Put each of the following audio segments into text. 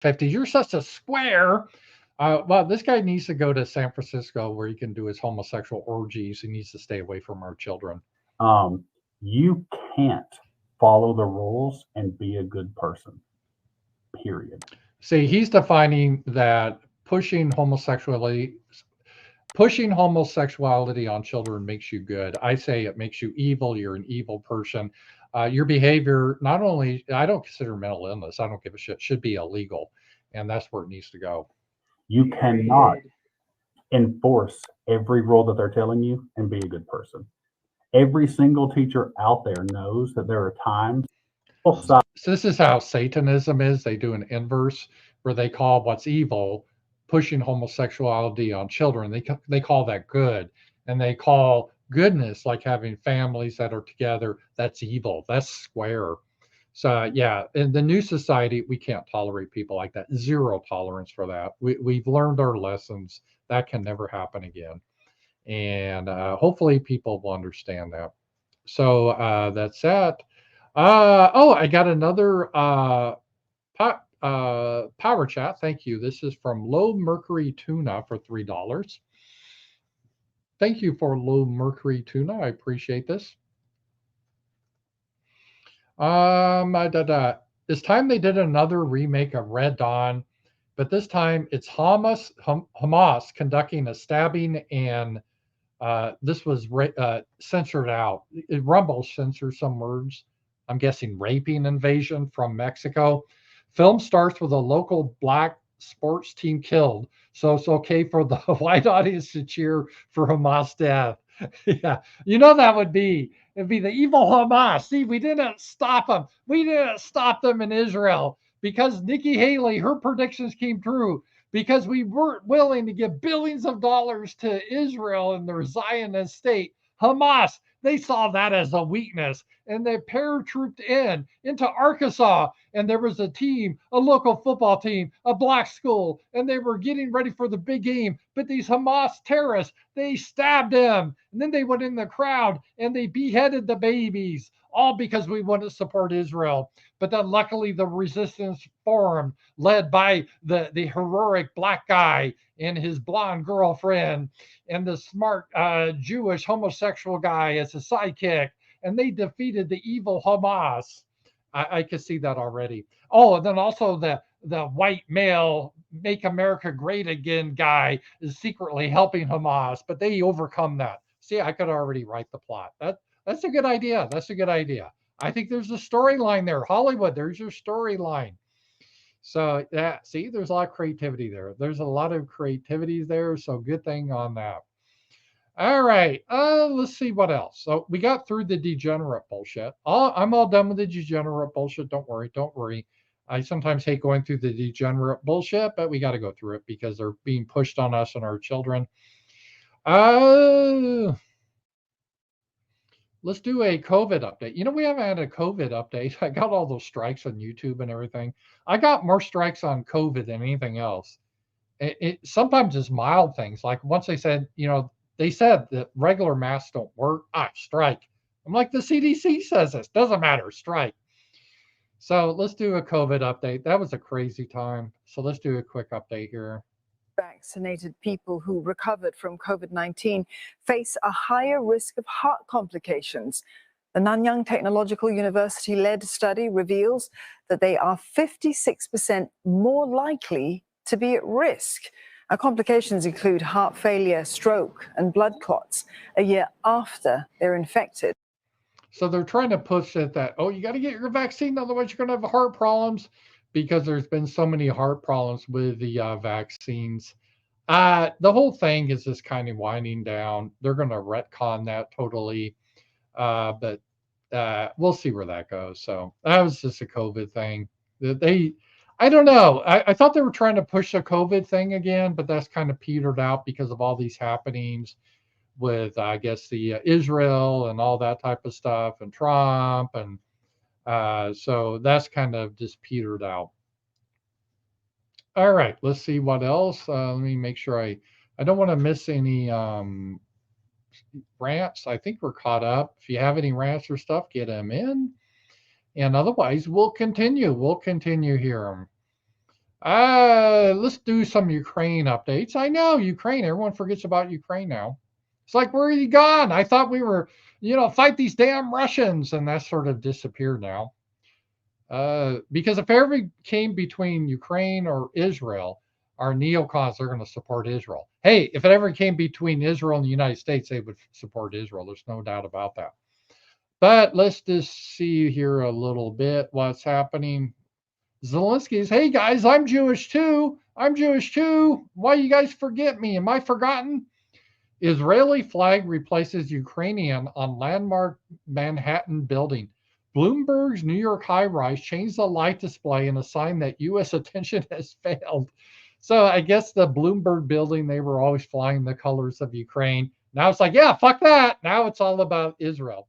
50. You're such a square. Well, this guy needs to go to San Francisco where he can do his homosexual orgies. He needs to stay away from our children. Um, you can't follow the rules and be a good person. Period. See, he's defining that pushing homosexuality on children makes you good. I say it makes you evil. You're an evil person. Your behavior, not only, I don't consider mental illness, I don't give a shit, should be illegal. And that's where it needs to go. You cannot Period. enforce every rule that they're telling you and be a good person. Every single teacher out there knows that there are times both sides. So this is how Satanism is. They do an inverse where they call what's evil pushing homosexuality on children. They call that good, and they call goodness like having families that are together. That's evil. That's square. So yeah, in the new society, we can't tolerate people like that. Zero tolerance for that. We've learned our lessons. That can never happen again, and hopefully people will understand that. So that's that. Oh, I got another power chat. Thank you. This is from Low Mercury Tuna for $3. Thank you for Low Mercury Tuna. I appreciate this. It's time they did another remake of Red Dawn, but this time it's Hamas conducting a stabbing, and this was censored out. Rumble censored some words. I'm guessing raping invasion from Mexico. Film starts with a local black sports team killed, so it's okay for the white audience to cheer for Hamas death. Yeah, that would be it'd be the evil Hamas. See, we didn't stop them. We didn't stop them in Israel because Nikki Haley, her predictions came true because we weren't willing to give billions of dollars to Israel and their Zionist state. Hamas, they saw that as a weakness and they paratrooped into Arkansas. And there was a team, a local football team, a black school, and they were getting ready for the big game. But these Hamas terrorists, they stabbed him. And then they went in the crowd and they beheaded the babies, all because we want to support Israel. But then luckily the resistance forum, led by the heroic black guy and his blonde girlfriend and the smart Jewish homosexual guy as a sidekick, and they defeated the evil Hamas. I could see that already. Oh, and then also the white male make America great again guy is secretly helping Hamas, but they overcome that. See, I could already write the plot. That's a good idea. That's a good idea. I think there's a storyline there. Hollywood, there's your storyline. So yeah, see, there's a lot of creativity there. There's a lot of creativity there. So good thing on that. All right. Let's see what else. So we got through the degenerate bullshit. I'm all done with the degenerate bullshit. Don't worry. Don't worry. I sometimes hate going through the degenerate bullshit, but we got to go through it because they're being pushed on us and our children. Uh, let's do a COVID update. We haven't had a COVID update. I got all those strikes on YouTube and everything. I got more strikes on COVID than anything else. It sometimes it's mild things. Like once they said that regular masks don't work. Strike. I'm like, the CDC says this. Doesn't matter. Strike. So let's do a COVID update. That was a crazy time. So let's do a quick update here. Vaccinated people who recovered from COVID-19 face a higher risk of heart complications. The Nanyang Technological University-led study reveals that they are 56% more likely to be at risk. Complications include heart failure, stroke, and blood clots a year after they're infected. So they're trying to push it that, you got to get your vaccine, otherwise you're going to have heart problems, because there's been so many heart problems with the vaccines. The whole thing is just kind of winding down. They're going to retcon that totally, but we'll see where that goes. So that was just a COVID thing. I don't know. I thought they were trying to push the COVID thing again, but that's kind of petered out because of all these happenings with, I guess, the Israel and all that type of stuff, and Trump, and so that's kind of just petered out. All right, let's see what else. Let me make sure I don't want to miss any rants. I think we're caught up. If you have any rants or stuff, get them in, and otherwise we'll continue. We'll continue here. Let's do some Ukraine updates. I know Ukraine. Everyone forgets about Ukraine now. It's like, where are you gone? I thought we were, fight these damn Russians, and that sort of disappeared now. Because if ever came between Ukraine or Israel, our neocons are going to support Israel. Hey, if it ever came between Israel and the United States, they would support Israel. There's no doubt about that. But let's just see here a little bit what's happening. Zelensky's, hey guys, I'm Jewish too. I'm Jewish too. Why you guys forget me? Am I forgotten? Israeli flag replaces Ukrainian on landmark Manhattan building. Bloomberg's New York high rise changed the light display in a sign that U.S. attention has failed. So I guess the Bloomberg building, they were always flying the colors of Ukraine. Now it's like, yeah, fuck that. Now it's all about Israel.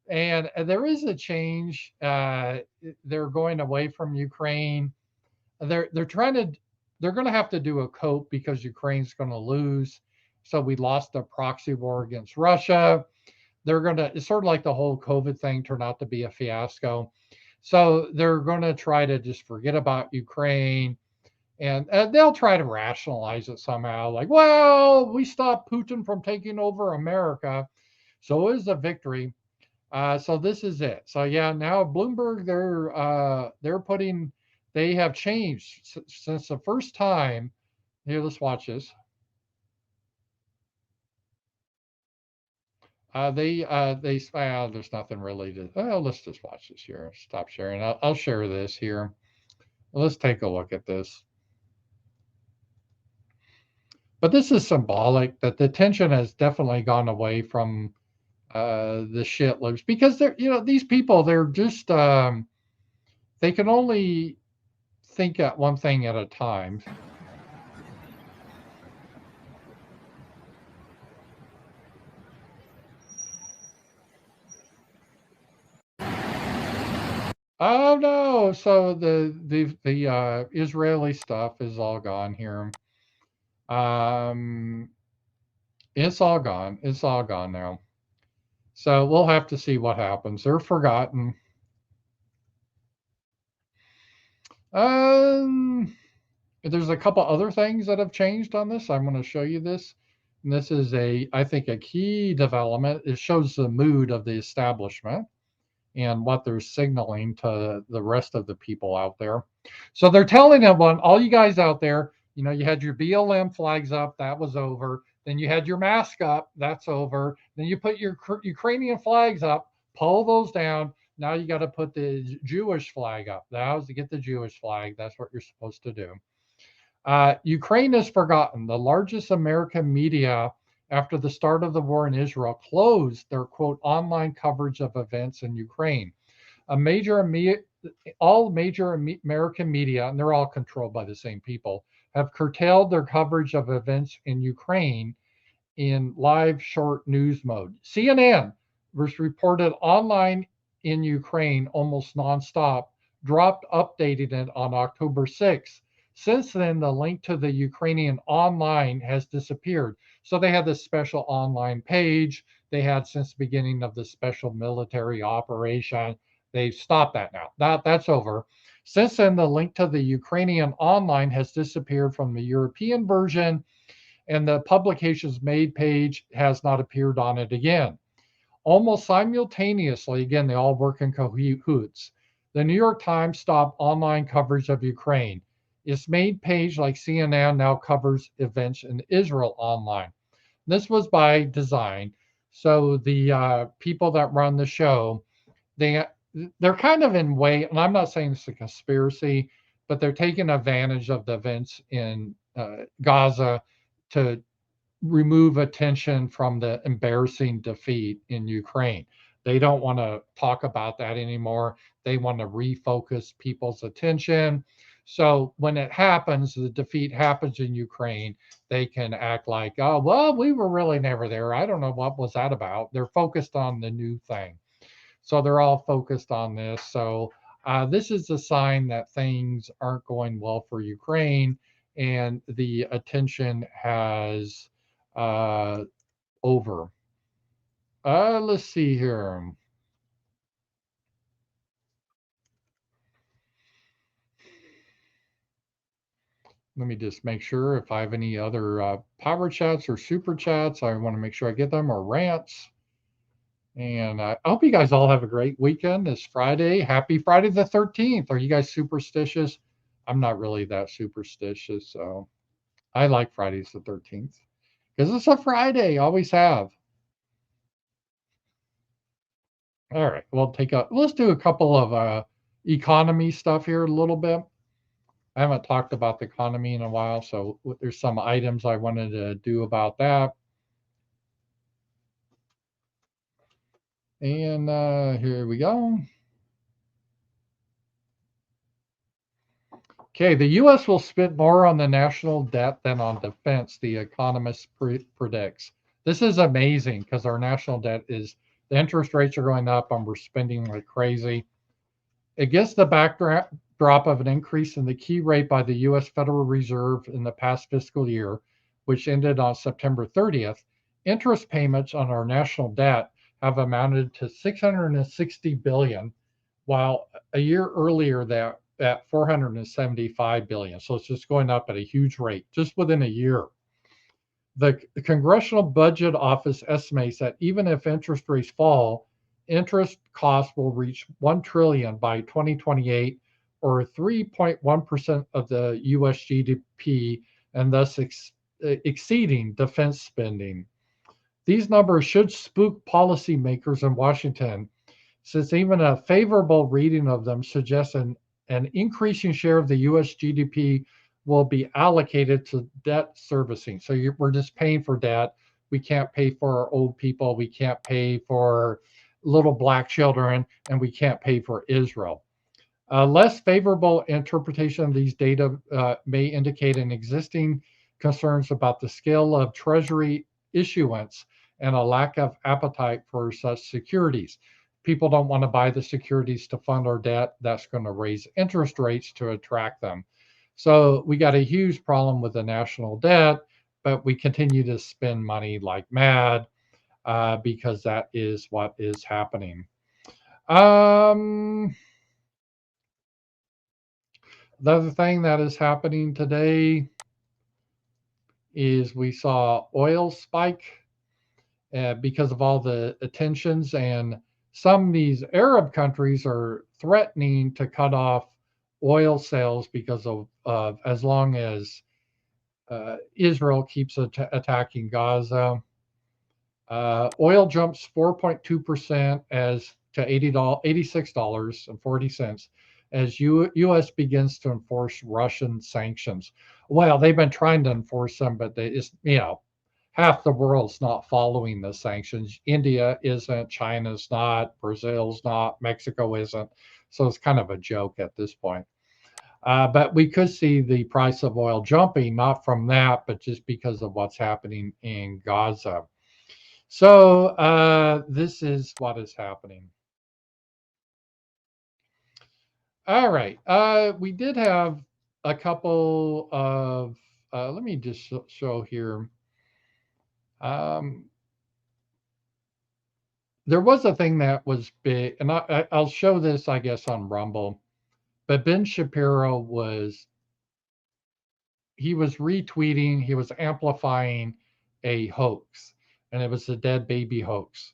And there is a change. They're going away from Ukraine. They're trying to they're going to have to do a cope because Ukraine's going to lose. So we lost a proxy war against Russia. They're going to, it's sort of like the whole COVID thing turned out to be a fiasco. So they're going to try to just forget about Ukraine, and they'll try to rationalize it somehow, like, well, we stopped Putin from taking over America, so it was a victory. So this is it. So yeah, now Bloomberg, they're putting, they have changed since the first time. Here, let's watch this. There's nothing really to. Well, let's just watch this here. Stop sharing. I'll share this here. Let's take a look at this. But this is symbolic that the tension has definitely gone away from the shitlers, because they're, these people, they're just they can only think at one thing at a time. Oh no! So the Israeli stuff is all gone here. Um, it's all gone. It's all gone now. So we'll have to see what happens. They're forgotten. Um, there's a couple other things that have changed on this. I'm going to show you this. And this is I think, a key development. It shows the mood of the establishment and what they're signaling to the rest of the people out there. So they're telling everyone, all you guys out there, you had your BLM flags up, that was over. Then you had your mask up, that's over. Then you put your Ukrainian flags up, pull those down. Now you got to put the Jewish flag up. Now is to get the Jewish flag. That's what you're supposed to do. Ukraine is forgotten. The largest American media after the start of the war in Israel closed their, quote, online coverage of events in Ukraine. All major American media, and they're all controlled by the same people, have curtailed their coverage of events in Ukraine in live short news mode. CNN was reported online in Ukraine almost nonstop, dropped updating it on October 6th. Since then, the link to the Ukrainian online has disappeared. So they had this special online page they had since the beginning of the special military operation. They've stopped that now. That's over. Since then, the link to the Ukrainian online has disappeared from the European version, and the publication's made page has not appeared on it again. Almost simultaneously, again, they all work in cahoots, the New York Times stopped online coverage of Ukraine. Its main page, like CNN, now covers events in Israel online. This was by design. So the people that run the show, they they're kind of in way, and I'm not saying it's a conspiracy, but they're taking advantage of the events in Gaza to remove attention from the embarrassing defeat in Ukraine. They don't want to talk about that anymore. They want to refocus people's attention. So when it happens, the defeat happens in Ukraine, they can act like, oh, well, we were really never there. I don't know what was that about. They're focused on the new thing. So they're all focused on this. So this is a sign that things aren't going well for Ukraine, and the attention has uh, over. Let's see here. Let me just make sure if I have any other power chats or super chats. I want to make sure I get them, or rants. And I hope you guys all have a great weekend. It's Friday. Happy Friday the 13th. Are you guys superstitious? I'm not really that superstitious. So I like Fridays the 13th because it's a Friday. Always have. All right. Let's do a couple of economy stuff here a little bit. I haven't talked about the economy in a while, so there's some items I wanted to do about that. And here we go. Okay, the U.S. will spend more on the national debt than on defense, the economist predicts. This is amazing because our national debt the interest rates are going up and we're spending like crazy. Against the backdrop of an increase in the key rate by the U.S. Federal Reserve in the past fiscal year, which ended on September 30th, interest payments on our national debt have amounted to $660 billion, while a year earlier that at $475 billion. So it's just going up at a huge rate just within a year. The Congressional Budget Office estimates that even if interest rates fall, interest costs will reach $1 trillion by 2028, or 3.1% of the US GDP, and thus exceeding defense spending. These numbers should spook policymakers in Washington, since even a favorable reading of them suggests an increasing share of the US GDP will be allocated to debt servicing. So we're just paying for debt. We can't pay for our old people. We can't pay for little black children, and we can't pay for Israel. A less favorable interpretation of these data may indicate an existing concerns about the scale of Treasury issuance and a lack of appetite for such securities. People don't want to buy the securities to fund our debt. That's going to raise interest rates to attract them. So we got a huge problem with the national debt, but we continue to spend money like mad because that is what is happening. The other thing that is happening today is we saw oil spike because of all the tensions, and some of these Arab countries are threatening to cut off oil sales because of as long as Israel keeps attacking Gaza. Oil jumps 4.2% as to $86.40 as U.S. begins to enforce Russian sanctions. Well, they've been trying to enforce them, but half the world's not following the sanctions. India isn't, China's not, Brazil's not, Mexico isn't. So it's kind of a joke at this point. But we could see the price of oil jumping, not from that, but just because of what's happening in Gaza. So this is what is happening. All right. We did have a couple of, let me just show here. There was a thing that was big, and I'll show this, I guess, on Rumble. But Ben Shapiro he was retweeting, he was amplifying a hoax, and it was a dead baby hoax.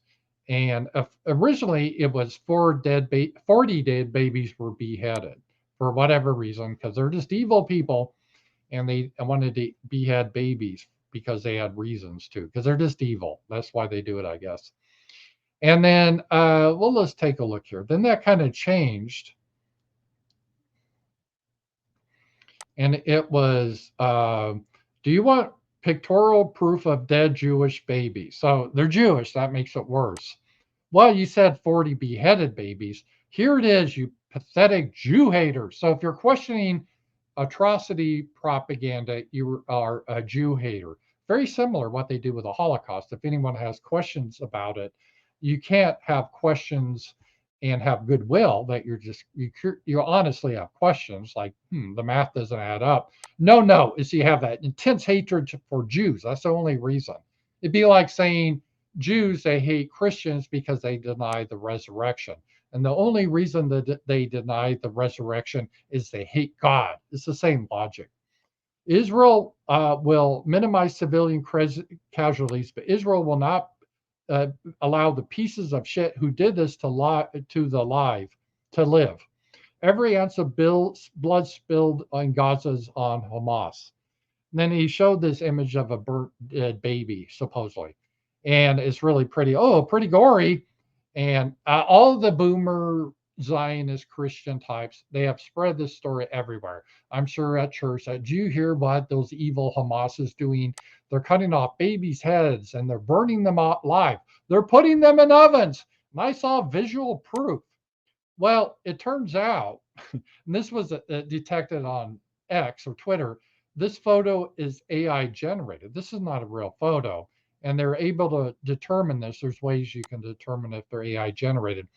And originally, it was 40 dead babies were beheaded for whatever reason, because they're just evil people, and they wanted to behead babies because they had reasons to, because they're just evil. That's why they do it, I guess. And then, let's take a look here. Then that kind of changed. And it was, do you want pictorial proof of dead Jewish babies? So they're Jewish. That makes it worse. Well, you said 40 beheaded babies. Here it is, you pathetic Jew haters. So if you're questioning atrocity propaganda, you are a Jew hater. Very similar what they do with the Holocaust. If anyone has questions about it, you can't have questions and have goodwill that you honestly have questions like, the math doesn't add up. No, is you have that intense hatred for Jews. That's the only reason. It'd be like saying Jews, they hate Christians because they deny the resurrection. And the only reason that they deny the resurrection is they hate God. It's the same logic. Israel will minimize civilian casualties, but Israel will not uh, allow the pieces of shit who did this to live. Every ounce of blood spilled in Gaza is on Hamas. And then he showed this image of a burnt dead baby, supposedly, and it's really pretty. Oh, pretty gory. And all the boomer Zionist Christian types, they have spread this story everywhere. I'm sure at church. Do you hear what those evil Hamas is doing? They're cutting off babies' heads and they're burning them alive. They're putting them in ovens. And I saw visual proof. Well, it turns out, and this was detected on X or Twitter, this photo is AI generated. This is not a real photo. And they're able to determine this. There's ways you can determine if they're AI generated.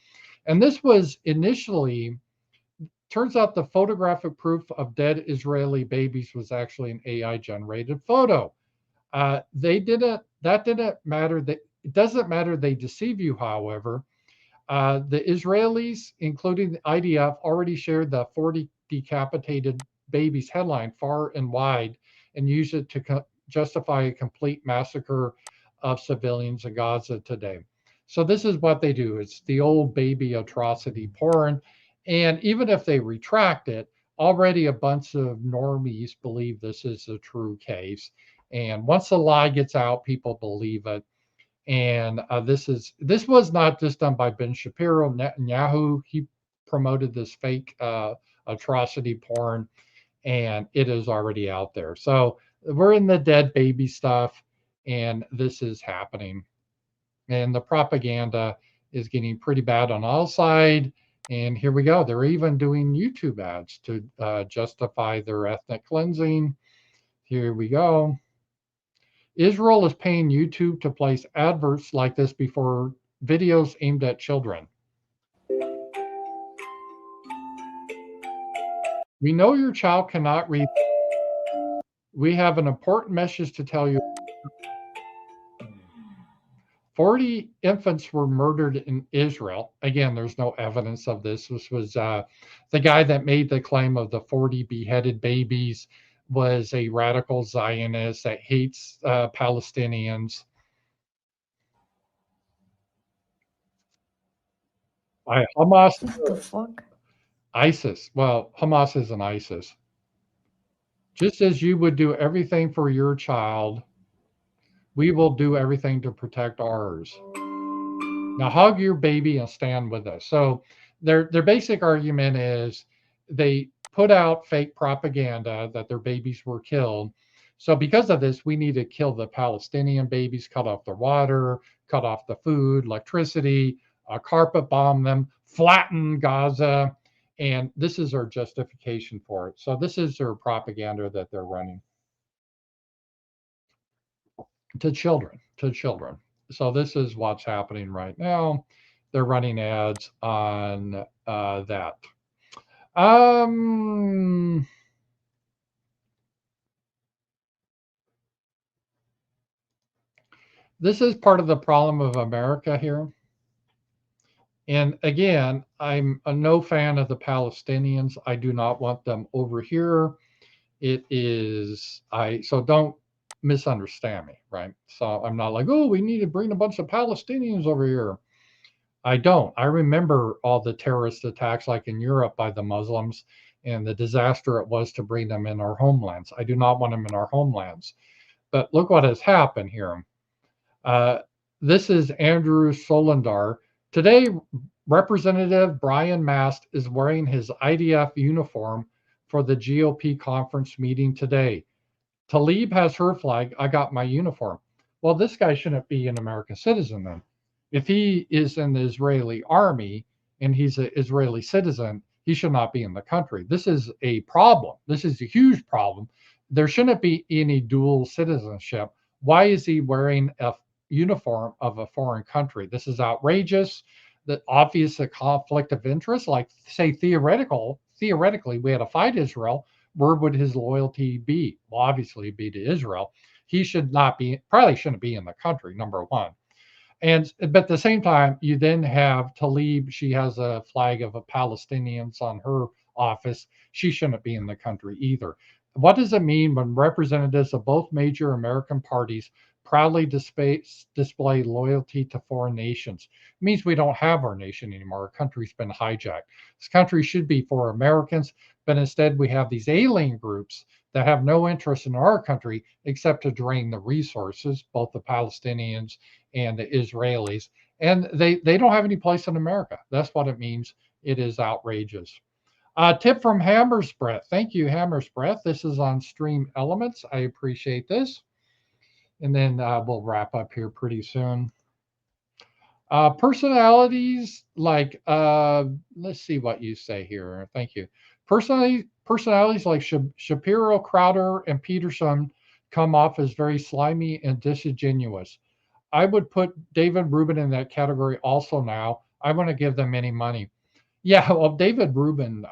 And this was initially, turns out the photographic proof of dead Israeli babies was actually an AI generated photo. That didn't matter. It doesn't matter they deceive you, however. The Israelis, including the IDF, already shared the 40 decapitated babies headline far and wide and used it to justify a complete massacre of civilians in Gaza today. So this is what they do. It's the old baby atrocity porn. And even if they retract it, already a bunch of normies believe this is a true case. And once the lie gets out, people believe it. And this was not just done by Ben Shapiro, Netanyahu. He promoted this fake atrocity porn, and it is already out there. So we're in the dead baby stuff, and this is happening. And the propaganda is getting pretty bad on all sides. And here we go. They're even doing YouTube ads to justify their ethnic cleansing. Here we go. Israel is paying YouTube to place adverts like this before videos aimed at children. We know your child cannot read. We have an important message to tell you. 40 infants were murdered in Israel. Again, there's no evidence of this. This was the guy that made the claim of the 40 beheaded babies was a radical Zionist that hates Palestinians. Hamas. What the fuck? ISIS. Well, Hamas isn't ISIS. Just as you would do everything for your child, we will do everything to protect ours. Now hug your baby and stand with us. So their basic argument is they put out fake propaganda that their babies were killed. So because of this, we need to kill the Palestinian babies, cut off their water, cut off the food, electricity, carpet bomb them, flatten Gaza. And this is their justification for it. So this is their propaganda that they're running to children. So this is what's happening right now. They're running ads on that. This is part of the problem of America here. And again, I'm no fan of the Palestinians. I do not want them over here. So don't misunderstand me, right? So I'm not like, oh, we need to bring a bunch of Palestinians over here. I don't. I remember all the terrorist attacks like in Europe by the Muslims and the disaster it was to bring them in our homelands. I do not want them in our homelands. But look what has happened here. This is Andrew Solondar. Today, Representative Brian Mast is wearing his IDF uniform for the GOP conference meeting today. Tlaib has her flag. I got my uniform. Well, this guy shouldn't be an American citizen then. If he is in the Israeli army and he's an Israeli citizen, he should not be in the country. This is a problem. This is a huge problem. There shouldn't be any dual citizenship. Why is he wearing a uniform of a foreign country? This is outrageous. That obvious a conflict of interest. Like say theoretically, we had to fight Israel. Where would his loyalty be? Well, obviously, it'd be to Israel. He should not be. Probably shouldn't be in the country. Number one. But at the same time, you then have Tlaib. She has a flag of a Palestinians on her office. She shouldn't be in the country either. What does it mean when representatives of both major American parties proudly display loyalty to foreign nations? It means we don't have our nation anymore. Our country's been hijacked. This country should be for Americans, but instead we have these alien groups that have no interest in our country except to drain the resources, both the Palestinians and the Israelis. And they don't have any place in America. That's what it means. It is outrageous. Tip from Hammer's Breath. Thank you, Hammer's Breath. This is on Stream Elements. I appreciate this. And then we'll wrap up here pretty soon. Personalities like, let's see what you say here. Thank you. Personalities like Shapiro, Crowder, and Peterson come off as very slimy and disingenuous. I would put David Rubin in that category also now. I want to give them any money. Yeah, well, David Rubin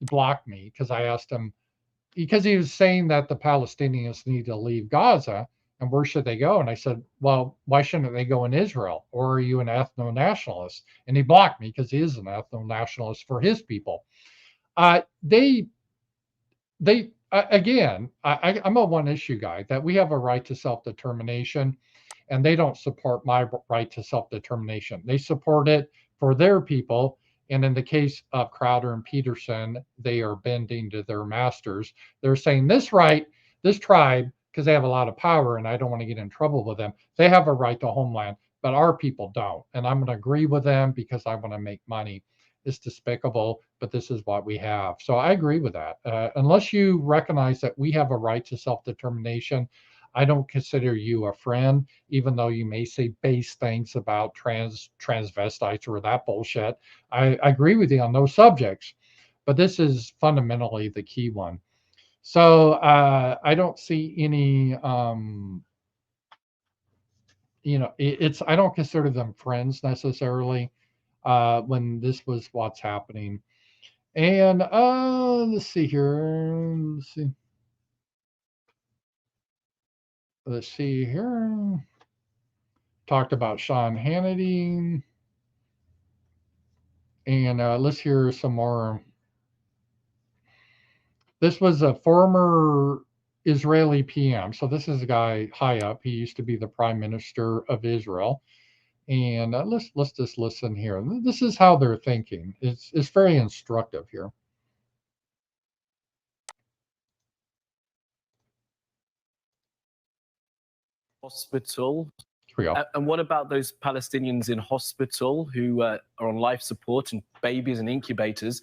blocked me because I asked him, because he was saying that the Palestinians need to leave Gaza and where should they go? And I said, well, why shouldn't they go in Israel? Or are you an ethno nationalist? And he blocked me because he is an ethno nationalist for his people. They again, I'm a one issue guy that we have a right to self determination, and they don't support my right to self determination. They support it for their people. And in the case of Crowder and Peterson, they are bending to their masters. They're saying this right, this tribe, because they have a lot of power and I don't want to get in trouble with them, they have a right to homeland, but our people don't. And I'm going to agree with them because I want to make money. It's despicable, but this is what we have. So I agree with that. Unless you recognize that we have a right to self-determination, I don't consider you a friend, even though you may say base things about transvestites or that bullshit. I agree with you on those subjects, but this is fundamentally the key one. So I don't see any, it's I don't consider them friends necessarily when this was what's happening. And let's see here. Let's see here. Talked about Sean Hannity. And let's hear some more. This was a former Israeli PM. So this is a guy high up. He used to be the prime minister of Israel. And let's just listen here. This is how they're thinking. It's very instructive here. Hospital. Here we go. And what about those Palestinians in hospital who are on life support and babies and incubators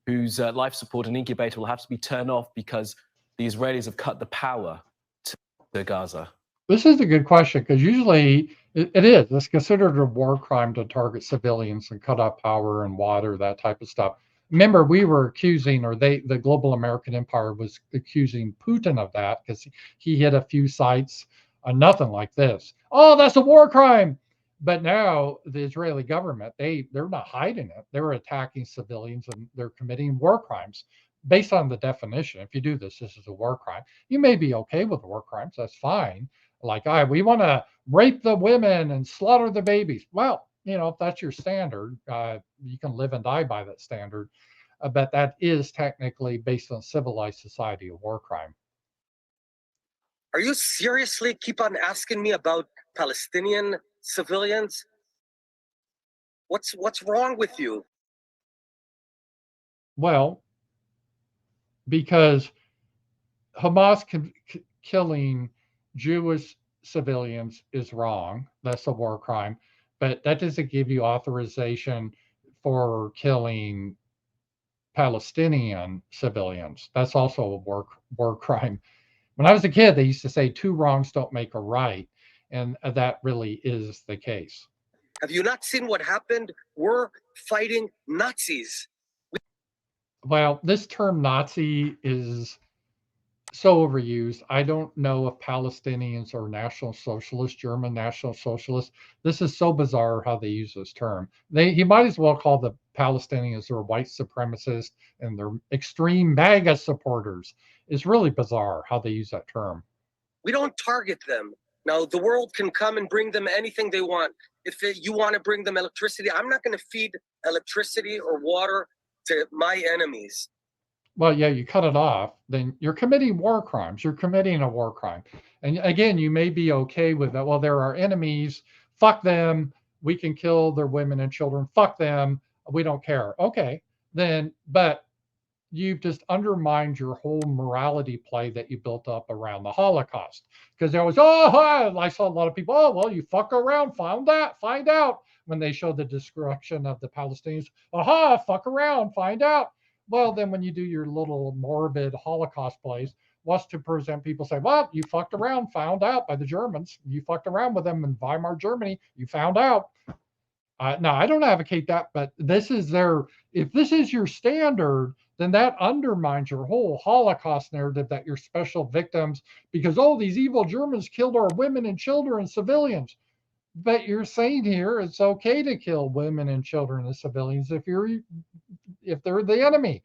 whose life support and incubator will have to be turned off because the Israelis have cut the power to Gaza? This is a good question because usually it is. It's considered a war crime to target civilians and cut off power and water, that type of stuff. Remember, we were accusing, or the global American empire was accusing Putin of that because he hit a few sites. Nothing like this. Oh, that's a war crime. But now the Israeli government, they're not hiding it. They're attacking civilians and they're committing war crimes based on the definition. If you do this, this is a war crime. You may be okay with war crimes. That's fine. Like, we want to rape the women and slaughter the babies. Well, if that's your standard, you can live and die by that standard. But that is technically, based on civilized society, a war crime. Are you seriously keep on asking me about Palestinian civilians? What's wrong with you? Well, because Hamas killing Jewish civilians is wrong. That's a war crime. But that doesn't give you authorization for killing Palestinian civilians. That's also a war crime. When I was a kid, they used to say 2 wrongs don't make a right. And that really is the case. Have you not seen what happened? We're fighting Nazis. Well, this term Nazi is so overused. I don't know if Palestinians are National Socialists, German National Socialists. This is so bizarre how they use this term. He might as well call the Palestinians their white supremacists and their extreme MAGA supporters. It's really bizarre how they use that term. We don't target them. Now, the world can come and bring them anything they want. If you want to bring them electricity, I'm not going to feed electricity or water to my enemies. well, yeah, you cut it off, then you're committing war crimes. You're committing a war crime. And again, you may be okay with that. Well, they're our enemies. Fuck them. We can kill their women and children. Fuck them. We don't care. Okay. Then, but you've just undermined your whole morality play that you built up around the Holocaust. Because there was, I saw a lot of people, oh, well, you fuck around, find out when they showed the destruction of the Palestinians. Aha, fuck around, find out. Well, then when you do your little morbid Holocaust plays, what's to present people say, well, you fucked around, found out by the Germans. You fucked around with them in Weimar, Germany. You found out. No, I don't advocate that, but this is if this is your standard, then that undermines your whole Holocaust narrative that you're special victims because, oh, these evil Germans killed our women and children and civilians. But you're saying here it's okay to kill women and children and civilians if they're the enemy.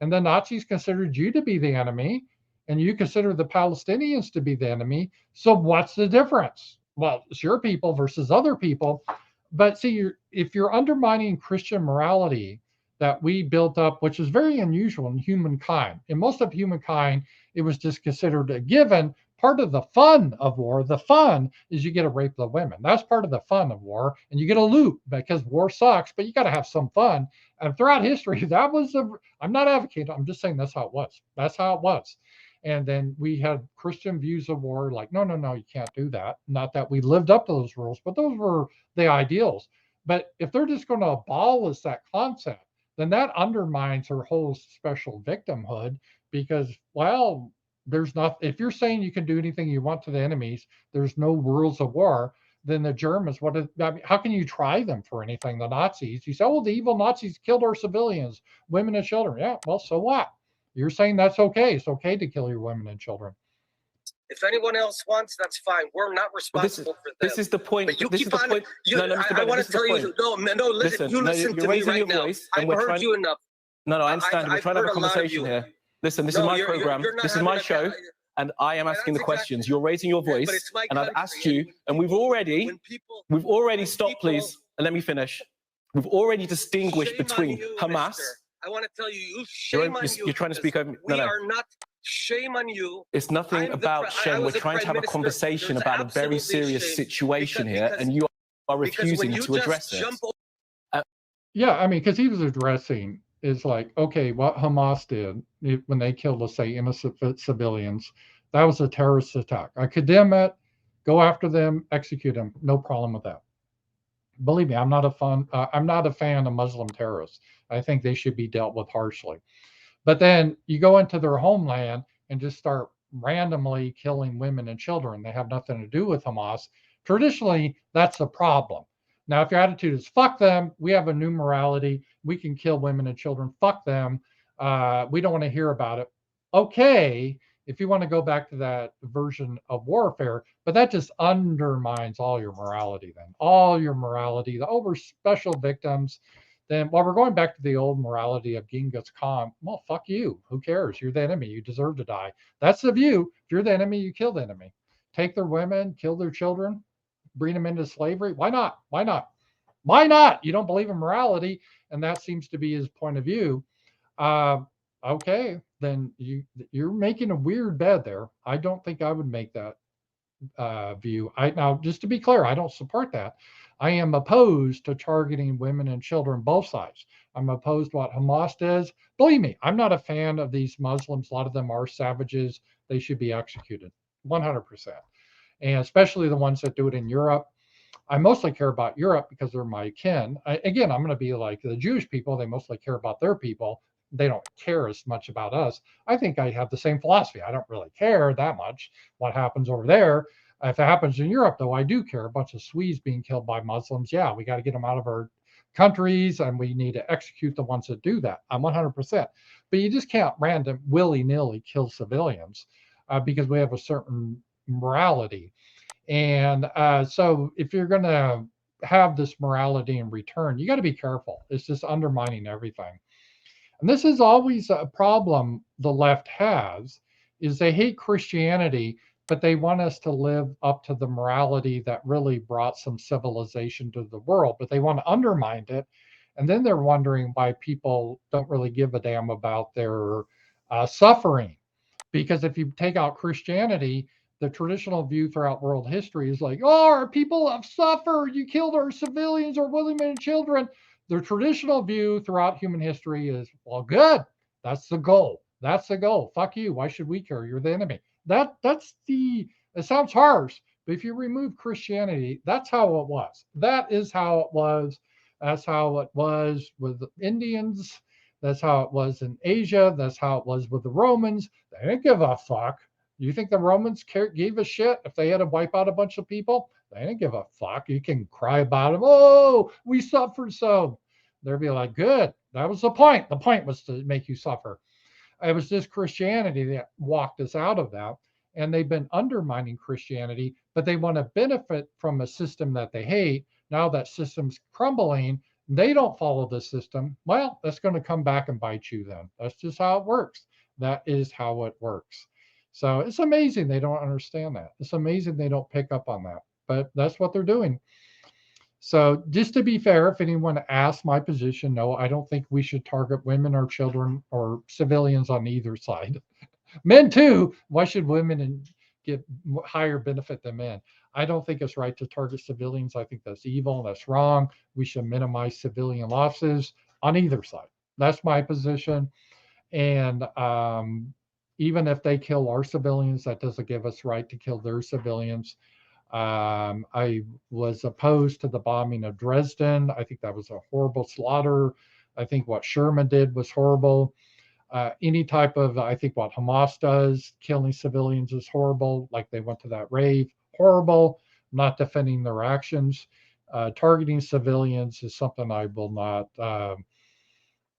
And the Nazis considered you to be the enemy, and you consider the Palestinians to be the enemy. So what's the difference? Well, it's your people versus other people. But see, if you're undermining Christian morality that we built up, which is very unusual in humankind, in most of humankind, it was just considered a given. Part of the fun of war, the fun is you get to rape the women. That's part of the fun of war, and you get a loot because war sucks, but you got to have some fun. And throughout history, I'm not advocating. I'm just saying that's how it was. That's how it was. And then we had Christian views of war, like, no, you can't do that. Not that we lived up to those rules, but those were the ideals. But if they're just going to abolish that concept, then that undermines her whole special victimhood because, well, there's not, if you're saying you can do anything you want to the enemies, there's no rules of war, then the Germans, how can you try them for anything? The Nazis, you say, oh, the evil Nazis killed our civilians, women and children. Yeah, well, so what? You're saying that's okay. It's okay to kill your women and children. If anyone else wants, that's fine. We're not responsible for them. This is the point. But you this keep is the on. point. I want to tell you. No. Listen. You listen to me right now. I've heard you enough. No, I understand. We're trying to have a conversation here. Listen, this is my program. This is my show, and I am asking the questions. You're raising your voice, and I've asked you, and we've already stopped. Please, and let me finish. We've already distinguished between Hamas. I want to tell you, shame on you. You're trying to speak over me. We are not. Shame on you. It's nothing about shame. We're trying to have a conversation about a very serious situation here, and you are refusing to address it. Yeah, I mean, because he was addressing is like, okay, what Hamas did when they killed, let's say, innocent civilians, that was a terrorist attack. I condemn it. Go after them, execute them. No problem with that. Believe me, I'm not a fan of Muslim terrorists. I think they should be dealt with harshly. But then you go into their homeland and just start randomly killing women and children. They have nothing to do with Hamas. Traditionally, that's a problem. Now, if your attitude is fuck them, we have a new morality. We can kill women and children. Fuck them. We don't want to hear about it. Okay, if you want to go back to that version of warfare, but that just undermines all your morality then. All your morality, we're special victims. Then while we're going back to the old morality of Genghis Khan, well, fuck you. Who cares? You're the enemy. You deserve to die. That's the view. If you're the enemy, you kill the enemy. Take their women, kill their children, bring them into slavery. Why not? Why not? Why not? You don't believe in morality, and that seems to be his point of view. Okay, then you're making a weird bed there. I don't think I would make that view. Now, just to be clear, I don't support that. I am opposed to targeting women and children, both sides. I'm opposed to what Hamas does. Believe me, I'm not a fan of these Muslims. A lot of them are savages. They should be executed, 100%. And especially the ones that do it in Europe. I mostly care about Europe because they're my kin. Again, I'm going to be like the Jewish people. They mostly care about their people. They don't care as much about us. I think I have the same philosophy. I don't really care that much what happens over there. If it happens in Europe, though, I do care. A bunch of Swedes being killed by Muslims. Yeah, we got to get them out of our countries, and we need to execute the ones that do that. I'm 100%. But you just can't random willy-nilly kill civilians because we have a certain morality. And so if you're going to have this morality in return, you got to be careful. It's just undermining everything. And this is always a problem the left has, is they hate Christianity, but they want us to live up to the morality that really brought some civilization to the world, but they want to undermine it. And then they're wondering why people don't really give a damn about their suffering. Because if you take out Christianity, the traditional view throughout world history is like, oh, our people have suffered. You killed our civilians, our women and children. The traditional view throughout human history is, well, good. That's the goal. That's the goal. Fuck you. Why should we care? You're the enemy. It sounds harsh, but if you remove Christianity, that's how it was. That is how it was. That's how it was with the Indians. That's how it was in Asia. That's how it was with the Romans. They didn't give a fuck. You think the Romans gave a shit if they had to wipe out a bunch of people? They didn't give a fuck. You can cry about them. Oh, we suffered so. They'll be like, good. That was the point. The point was to make you suffer. It was just Christianity that walked us out of that. And they've been undermining Christianity, but they want to benefit from a system that they hate. Now that system's crumbling, they don't follow the system. Well, that's going to come back and bite you then. That's just how it works. That is how it works. So it's amazing they don't understand that. It's amazing they don't pick up on that. But that's what they're doing. So just to be fair, if anyone asks my position, no, I don't think we should target women or children or civilians on either side. Men too. Why should women get higher benefit than men? I don't think it's right to target civilians. I think that's evil. That's wrong. We should minimize civilian losses on either side. That's my position. And even if they kill our civilians, that doesn't give us right to kill their civilians. I was opposed to the bombing of Dresden. I think that was a horrible slaughter. I think what Sherman did was horrible. Any type of, I think what Hamas does, killing civilians is horrible. Like they went to that rave, horrible. Not defending their actions. Targeting civilians is something I will not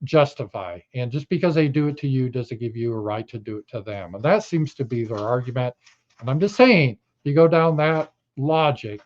justify. And just because they do it to you doesn't give you a right to do it to them. And that seems to be their argument. And I'm just saying, you go down that logic,